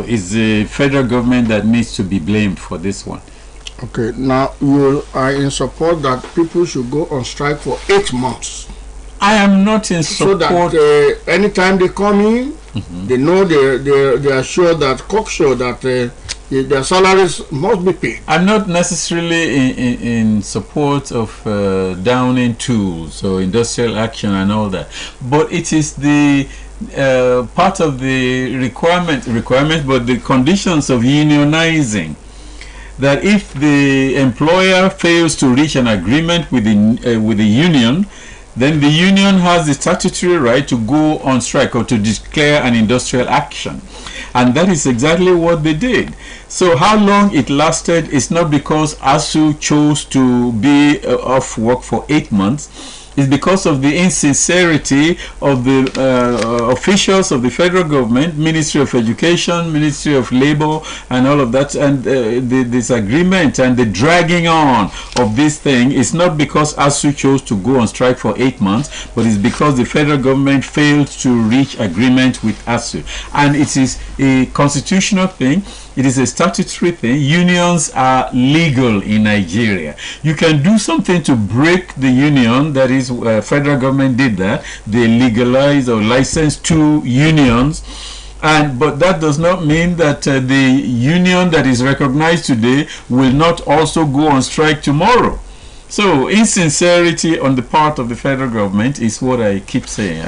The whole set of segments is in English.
it's the federal government that needs to be blamed for this one. Okay, now you are in support that people should go on strike for 8 months. I am not in support. So that anytime they come in, they know they are sure that cocksure that their salaries must be paid. I'm not necessarily in support of downing tools or industrial action and all that, but it is the part of the requirement, but the conditions of unionizing. That if the employer fails to reach an agreement with the union, then the union has the statutory right to go on strike or to declare an industrial action. And that is exactly what they did. So how long it lasted is not because ASU chose to be off work for 8 months. It's because of the insincerity of the officials of the federal government, Ministry of Education, Ministry of Labor, and all of that, and the disagreement and the dragging on of this thing is not because ASU chose to go on strike for 8 months, but it's because the federal government failed to reach agreement with ASU. And it is a constitutional thing. It is a statutory thing. Unions are legal in Nigeria. You can do something to break the union. That is, federal government did that. They legalized or licensed 2 unions. But that does not mean that the union that is recognized today will not also go on strike tomorrow. So insincerity on the part of the federal government is what I keep saying.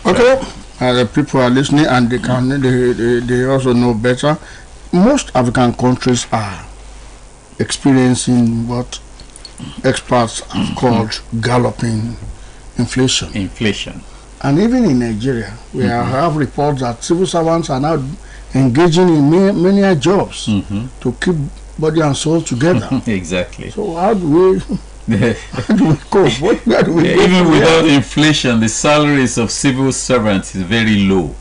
Okay. The people are listening and they also know better. Most African countries are experiencing what experts have called galloping inflation. And even in Nigeria, we have reports that civil servants are now engaging in many jobs to keep body and soul together. Exactly. So how do we cope? Where do we even without inflation, the salaries of civil servants is very low.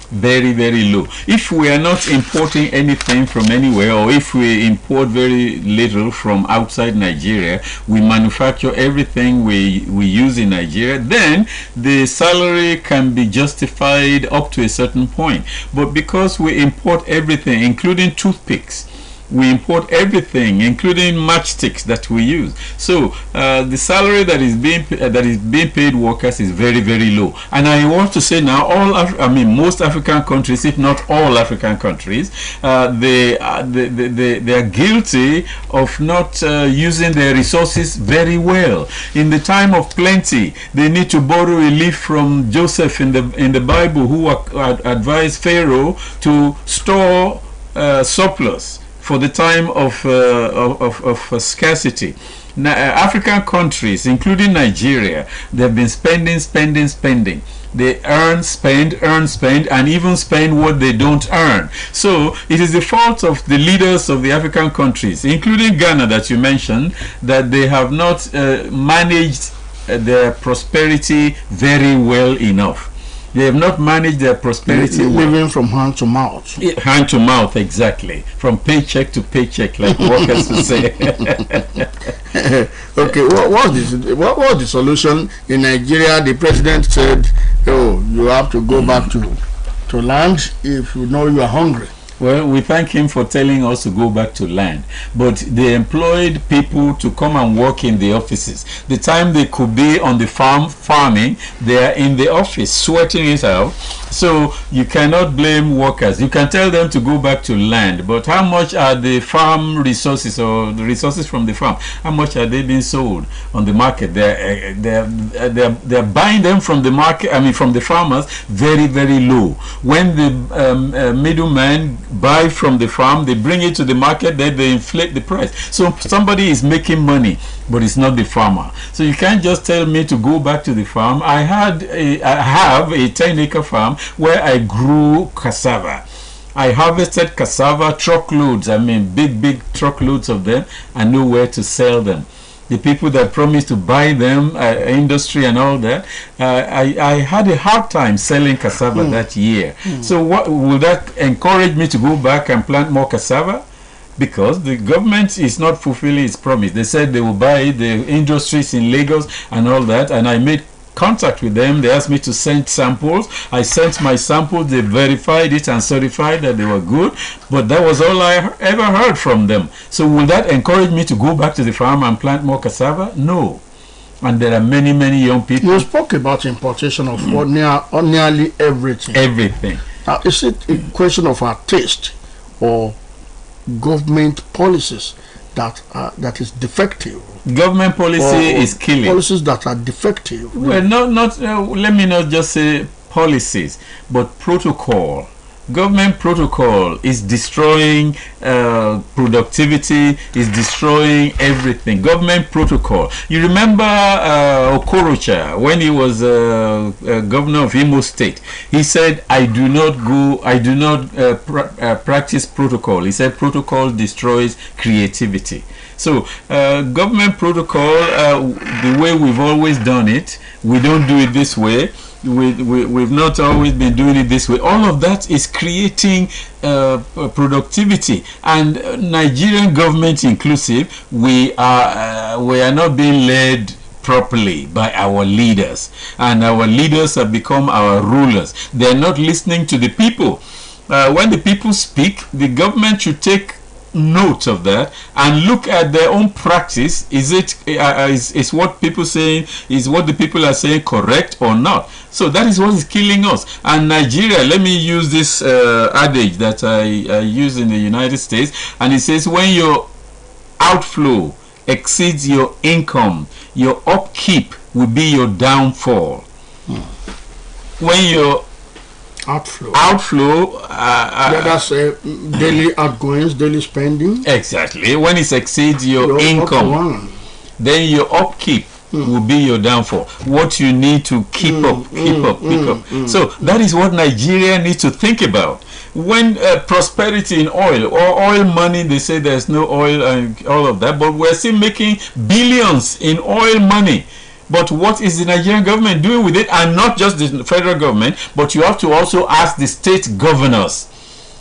Very, very low. If we are not importing anything from anywhere, or if we import very little from outside Nigeria, we manufacture everything we use in Nigeria, then the salary can be justified up to a certain point. But because we import everything, including toothpicks, we import everything, including matchsticks that we use. So the salary that is being paid workers is very, very low. And I want to say now, most African countries, if not all African countries, they are guilty of not using their resources very well. In the time of plenty, they need to borrow a leaf from Joseph in the Bible, who advised Pharaoh to store surplus for the time of scarcity. Now, African countries, including Nigeria, they have been spending. They earn, spend, and even spend what they don't earn. So it is the fault of the leaders of the African countries, including Ghana that you mentioned, that they have not managed their prosperity very well enough. They have not managed their prosperity. Living from hand to mouth. Hand to mouth, exactly. From paycheck to paycheck, like workers would say. Okay, what was the solution in Nigeria? The president said, "Oh, you have to go back to land if you know you are hungry." Well, we thank him for telling us to go back to land. But they employed people to come and work in the offices. The time they could be on the farm farming, they are in the office sweating it out. So you cannot blame workers. You can tell them to go back to land. But how much are the farm resources, or the resources from the farm, how much are they being sold on the market? They're buying them from the market, from the farmers, very, very low. When the middleman buy from the farm, they bring it to the market, then they inflate the price. So somebody is making money, but it's not the farmer. So you can't just tell me to go back to the farm. I have a 10-acre farm where I grew cassava. I harvested cassava, truckloads, big truckloads of them, and know where to sell them. The people that promised to buy them, industry and all that, I had a hard time selling cassava that year. So what will that encourage me to go back and plant more cassava? Because the government is not fulfilling its promise. They said they will buy the industries in Lagos and all that, and I made contact with them. They asked me to send samples. I sent my samples. They verified it and certified that they were good. But that was all I ever heard from them. So will that encourage me to go back to the farm and plant more cassava? No. And there are many, many young people. You spoke about importation of nearly everything. Everything. Now, is it a question of our taste or government policies that is defective? Government policy is killing. Policies that are defective. Well, let me not just say policies, but protocol. Government protocol is destroying productivity, is destroying everything. Government protocol. You remember Okorocha, when he was governor of Imo State, he said, I do not practice protocol. He said protocol destroys creativity. So government protocol, the way we've always done it, we don't do it this way. We've not always been doing it this way. All of that is creating productivity, and Nigerian government inclusive, we are not being led properly by our leaders, and our leaders have become our rulers. They are not listening to the people. When the people speak, the government should take note of that and look at their own practice. Is what people saying, is what the people are saying correct or not? So that is what is killing us. And Nigeria, let me use this adage that I use in the United States, and it says, when your outflow exceeds your income, your upkeep will be your downfall. When your outflow that's daily outgoings, daily spending. Exactly. When it exceeds your income, then your upkeep will be your downfall. What you need to keep up. So that is what Nigeria needs to think about. When prosperity in oil or oil money, they say there's no oil and all of that, but we're still making billions in oil money. But what is the Nigerian government doing with it? And not just the federal government, but you have to also ask the state governors.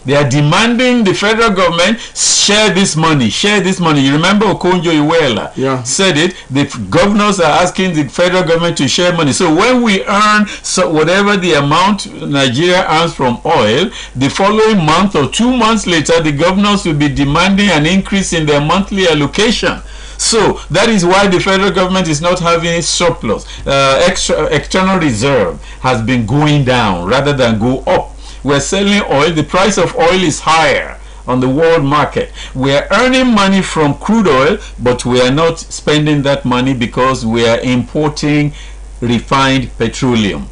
They are demanding the federal government share this money, share this money. You remember Okonjo-Iweala said it. The governors are asking the federal government to share money. So when we earn whatever the amount Nigeria earns from oil, the following month or 2 months later, the governors will be demanding an increase in their monthly allocation. So that is why the federal government is not having surplus. External reserve has been going down rather than go up. We're selling oil. The price of oil is higher on the world market. We're earning money from crude oil, but we are not spending that money because we are importing refined petroleum.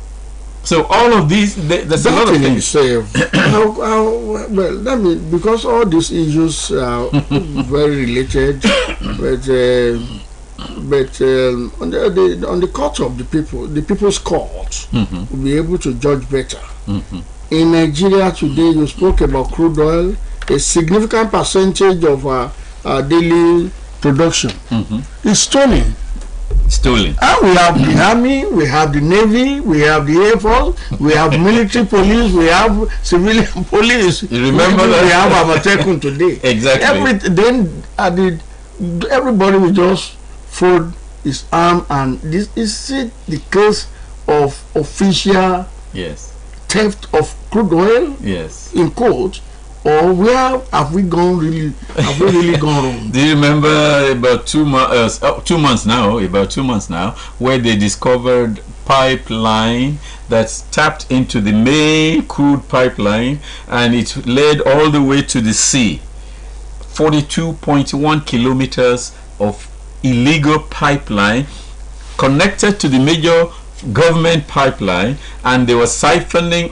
So all of these, there's a lot of things. Well, because all these issues are very related, but on the court of the people, the people's court will be able to judge better. In Nigeria today, you spoke about crude oil. A significant percentage of our daily production is stolen. And we have the army, we have the navy, we have the air force, we have military police, we have civilian police. You remember that? We have Amatekun today. Exactly. Everybody will just fold his arm, and this is it the case of official theft of crude oil in court. Or where have we gone really? Have we really gone wrong? Do you remember about 2 months now, where they discovered pipeline that's tapped into the main crude pipeline, and it led all the way to the sea. 42.1 kilometers of illegal pipeline connected to the major government pipeline, and they were siphoning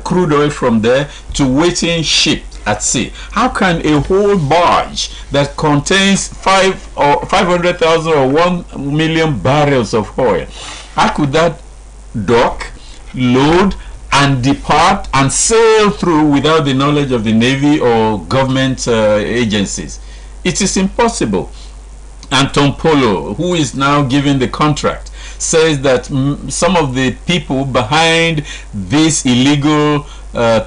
crude oil from there to waiting ship at sea. How can a whole barge that contains 500,000 or 1 million barrels of oil, how could that dock, load, and depart and sail through without the knowledge of the Navy or government agencies? It is impossible. And Tom Polo, who is now given the contract, says that some of the people behind this illegal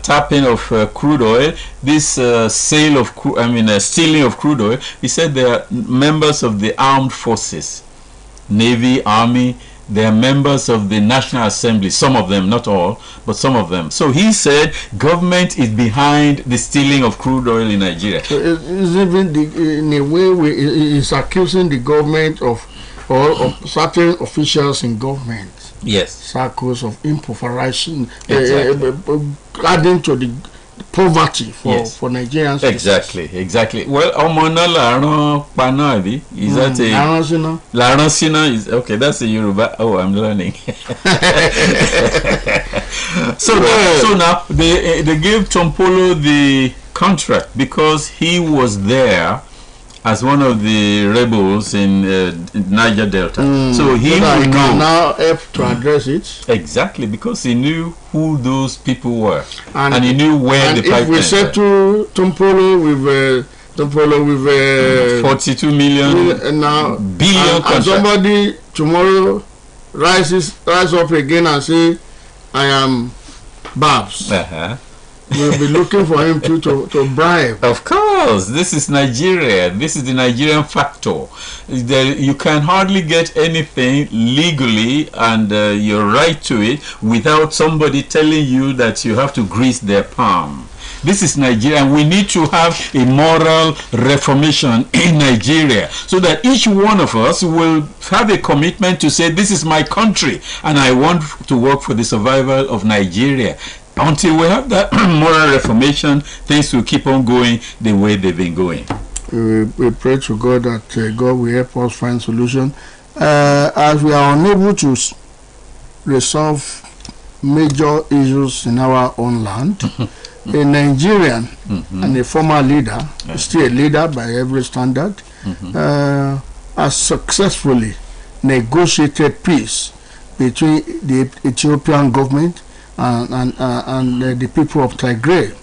tapping of crude oil, this stealing of crude oil, he said they are members of the armed forces, Navy, Army. they are members of the National Assembly, some of them, not all, but some of them. So he said government is behind the stealing of crude oil in Nigeria. So is even in a way is accusing the government of certain officials in government. Yes. Circles of impoverished, Exactly. adding to the poverty for Nigerians. Exactly. Well, Omona Laron Panabi, is that a Laron is okay, that's a Yoruba. Oh, I'm learning. So now they gave Tompolo the contract because he was there as one of the rebels in Niger Delta. So he will know. Now help to address it. Exactly, because he knew who those people were. And he knew where the pipeline. If we settle Tompolo with 42 million now billion and somebody tomorrow rise up again and say, I am Babs. We'll be looking for him to bribe. Of course, this is Nigeria. This is the Nigerian factor. You can hardly get anything legally and you're right to it without somebody telling you that you have to grease their palm. This is Nigeria, and we need to have a moral reformation in Nigeria so that each one of us will have a commitment to say, this is my country and I want to work for the survival of Nigeria. Until we have that moral reformation, things will keep on going the way they've been going. We pray to God that God will help us find solution. As we are unable to resolve major issues in our own land, a Nigerian and a former leader, still a leader by every standard, has successfully negotiated peace between the Ethiopian government and the people of Tigray.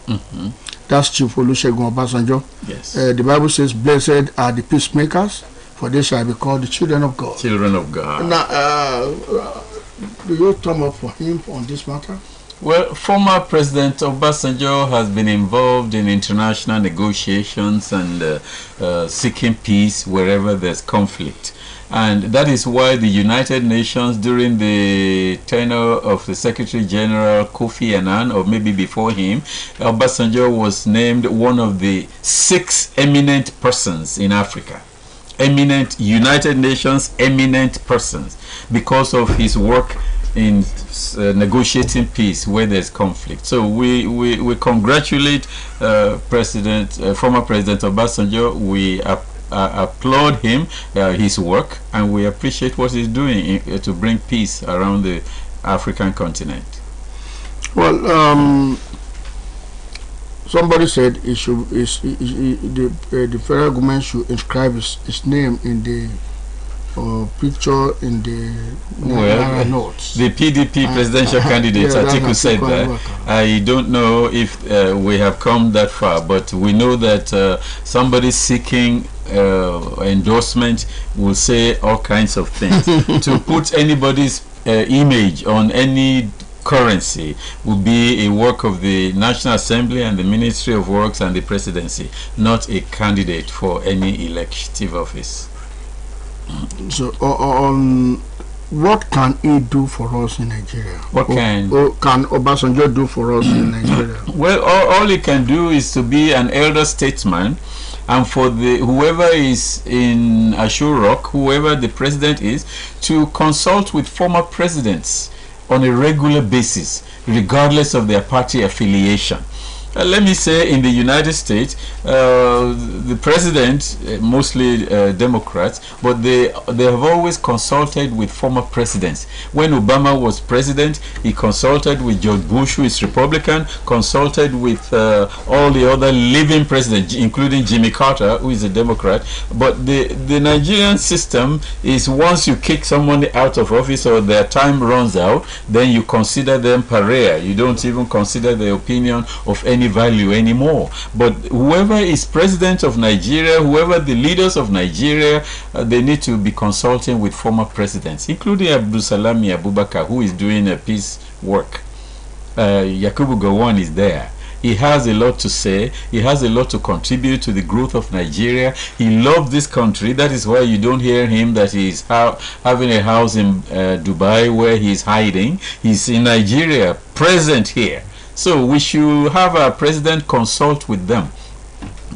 That's Chief Olusegun Obasanjo. Yes. The Bible says, blessed are the peacemakers, for they shall be called the children of God. Children of God. Now, do you thumb up for him on this matter? Well, former President Obasanjo has been involved in international negotiations and seeking peace wherever there's conflict. And that is why the United Nations, during the tenure of the Secretary General Kofi Annan, or maybe before him, Obasanjo was named one of the 6 eminent persons in Africa. Eminent, United Nations eminent persons, because of his work in negotiating peace where there's conflict. So we congratulate former President Obasanjo. We applaud him, his work, and we appreciate what he's doing to bring peace around the African continent. Well, somebody said the federal government should inscribe his name in the picture in the notes. The PDP presidential candidate Atiku said that. I don't know if we have come that far, but we know that somebody seeking endorsement will say all kinds of things. To put anybody's image on any currency would be a work of the National Assembly and the Ministry of Works and the presidency, not a candidate for any elective office. So, what can he do for us in Nigeria? What can Obasanjo do for us in Nigeria? Well, all he can do is to be an elder statesman, and for whoever is in Ashurok, whoever the president is, to consult with former presidents on a regular basis, regardless of their party affiliation. Let me say, in the United States, the president, mostly Democrats, but they have always consulted with former presidents. When Obama was president, he consulted with George Bush, who is Republican, consulted with all the other living presidents, including Jimmy Carter, who is a Democrat. But the Nigerian system is, once you kick someone out of office or their time runs out, then you consider them pariah. You don't even consider the opinion of any value anymore. But whoever is president of Nigeria, whoever the leaders of Nigeria, they need to be consulting with former presidents, including Abdulsalami Abubakar, who is doing a peace work. Yakubu Gowon is there. He has a lot to say. He has a lot to contribute to the growth of Nigeria. He loves this country. That is why you don't hear him that he's having a house in Dubai where he's hiding. He's in Nigeria, present here. So we should have our president consult with them.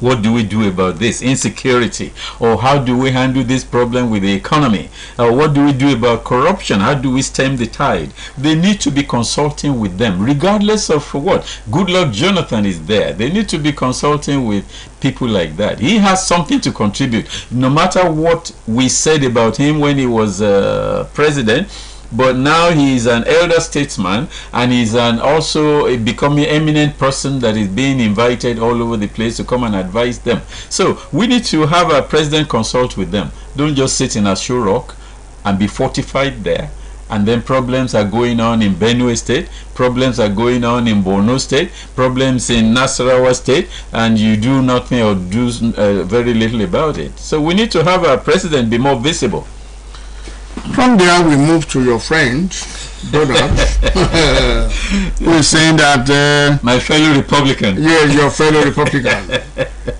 What do we do about this insecurity? Or how do we handle this problem with the economy? What do we do about corruption? How do we stem the tide? They need to be consulting with them, regardless of what. Goodluck Jonathan is there. They need to be consulting with people like that. He has something to contribute. No matter what we said about him when he was president, but now he is an elder statesman, and he's also becoming eminent person that is being invited all over the place to come and advise them. So we need to have our president consult with them. Don't just sit in Ashu Rock and be fortified there. And then problems are going on in Benue State, problems are going on in Borno State, problems in Nasarawa State, and you do nothing or do very little about it. So we need to have our president be more visible. From there, we move to your friend, brother, who is saying that... my fellow Republican. Yes, your fellow Republican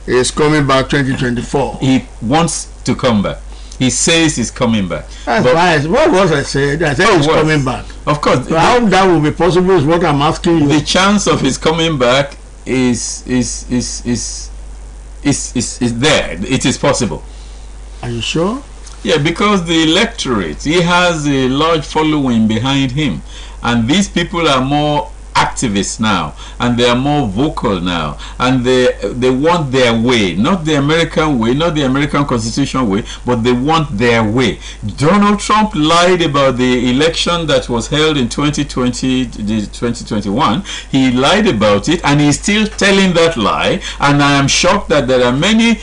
is coming back 2024. He wants to come back. He says he's coming back. That's right. What was I saying? I said he's coming back. Of course. So how that will be possible is what I'm asking you. The chance of his coming back is there. It is possible. Are you sure? Yeah, because the electorate, he has a large following behind him, and these people are more activists now, and they are more vocal now, and they want their way, not the American way, not the American Constitution way, but they want their way. Donald Trump lied about the election that was held in 2021. He lied about it, and he's still telling that lie. And I am shocked that there are many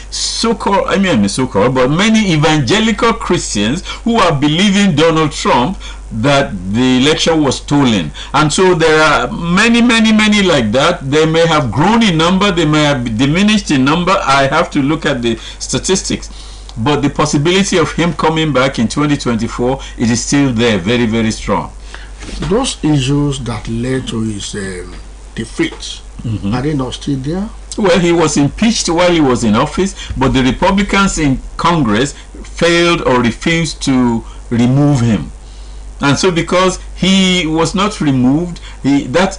many evangelical Christians who are believing Donald Trump that the election was stolen. And so there are many like that. They may have grown in number, they may have diminished in number. I have to look at the statistics, but the possibility of him coming back in 2024, it is still there, very strong. Those issues that led to his defeat, are they not still there? Well, he was impeached while he was in office, but the Republicans in Congress failed or refused to remove him. And so because he was not removed, that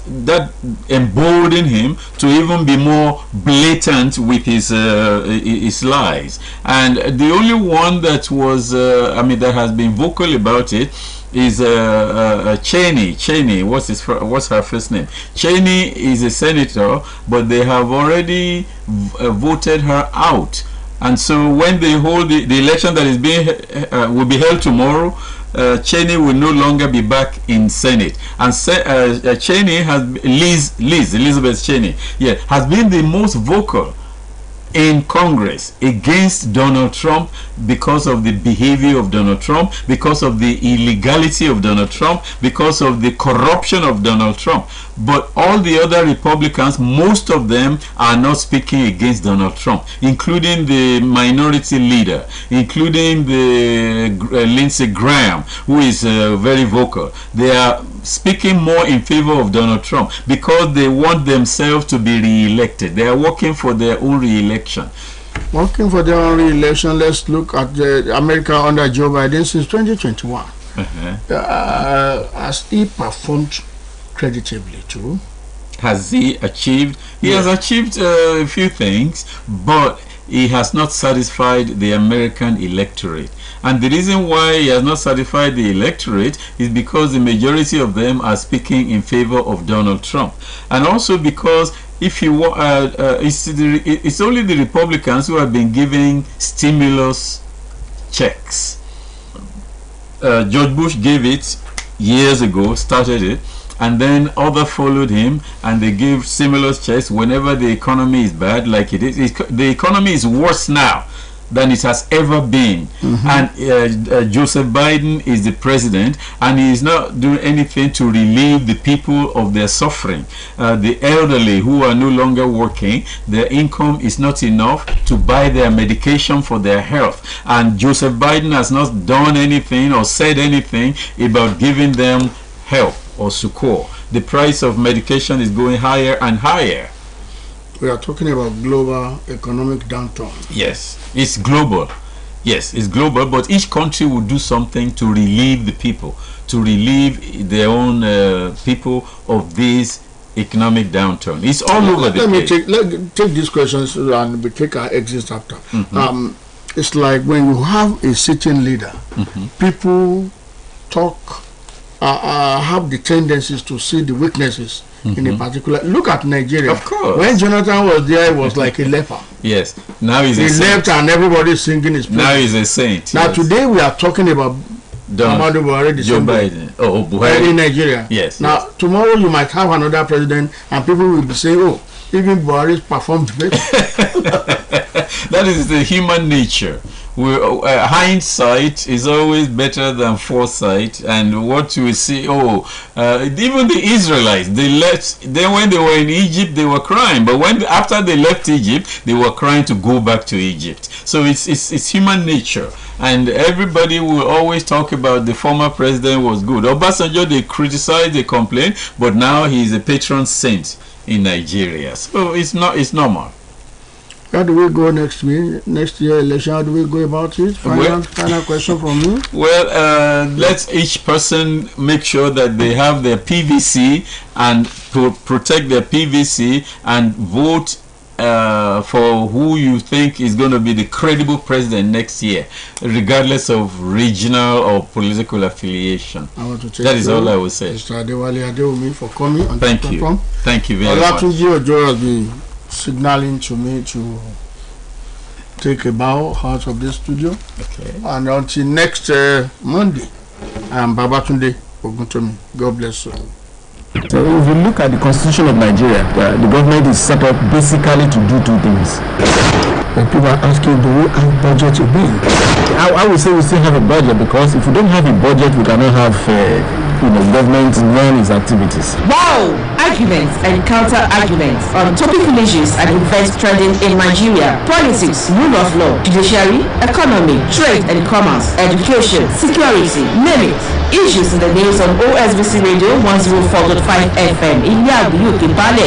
emboldened him to even be more blatant with his lies. And the only one that was, that has been vocal about it is Cheney. Cheney, what's her first name? Cheney is a senator, but they have already voted her out. And so when they hold the election that is will be held tomorrow, Cheney will no longer be back in Senate, and Cheney has Elizabeth Cheney, has been the most vocal in Congress against Donald Trump because of the behavior of Donald Trump, because of the illegality of Donald Trump, because of the corruption of Donald Trump. But all the other Republicans, most of them are not speaking against Donald Trump, including the minority leader, including the Lindsey Graham, who is very vocal. They are speaking more in favor of Donald Trump because they want themselves to be re-elected. They are working for their own re-election. Working for their own re-election. Let's look at America under Joe Biden since 2021. Has he performed creditably too? Has he achieved? He has achieved a few things, but he has not satisfied the American electorate. And the reason why he has not satisfied the electorate is because the majority of them are speaking in favor of Donald Trump. And also because if you it's only the Republicans who have been giving stimulus checks. George Bush gave it years ago, started it, and then others followed him, and they give stimulus checks whenever the economy is bad, like it is. The economy is worse now than it has ever been. And Joseph Biden is the president, and he is not doing anything to relieve the people of their suffering. The elderly who are no longer working, their income is not enough to buy their medication for their health, and Joseph Biden has not done anything or said anything about giving them help or succor. The price of medication is going higher and higher. We are talking about global economic downturn. Yes, it's global. Yes, it's global, but each country will do something to relieve the people, to relieve their own people of this economic downturn. It's all over the place. Let me take these questions and we take our exit after. It's like when you have a sitting leader, people talk, have the tendencies to see the weaknesses in a particular. Look at Nigeria. Of course. When Jonathan was there, he was like a leper. Yes. Now he's he a saint. left and everybody is singing his praise. Now he's a saint. Now today we are talking about Muhammadu Buhari, Joe Biden. Oh, Buhari in Nigeria. Yes. Now tomorrow you might have another president, and people will be saying, "Oh, even Buhari performed better." That is the human nature. Hindsight is always better than foresight, and what we see, even the Israelites, then when they were in Egypt they were crying, but after they left Egypt they were crying to go back to Egypt. So it's human nature, and everybody will always talk about the former president was good. Obasanjo, they criticize, they complain, but now he's a patron saint in Nigeria, so it's normal. How do we go next year election? How do we go about it? Final question from me. Well, let each person make sure that they have their PVC and protect their PVC and vote for who you think is going to be the credible president next year, regardless of regional or political affiliation. I want to take that is all I will say. Mr. Adewale Adeomi for coming on Thank the you. platform. Thank you very much. Olatunji Ojo has been signaling to me to take a bow out of this studio. Okay. And until next Monday, I am Babatunde Oguntomi. God bless you. So if you look at the constitution of Nigeria, the government is set up basically to do two things. And people are asking, do we have budget to be? I would say we still have a budget, because if we don't have a budget, we cannot have government run its activities. Wow! Arguments and counter-arguments on topical issues and events trending in Nigeria. Politics, rule of law, judiciary, economy, trade and commerce, education, security, name it. Issues in the news on OSBC Radio 104.5 FM in Yabu, Kibale.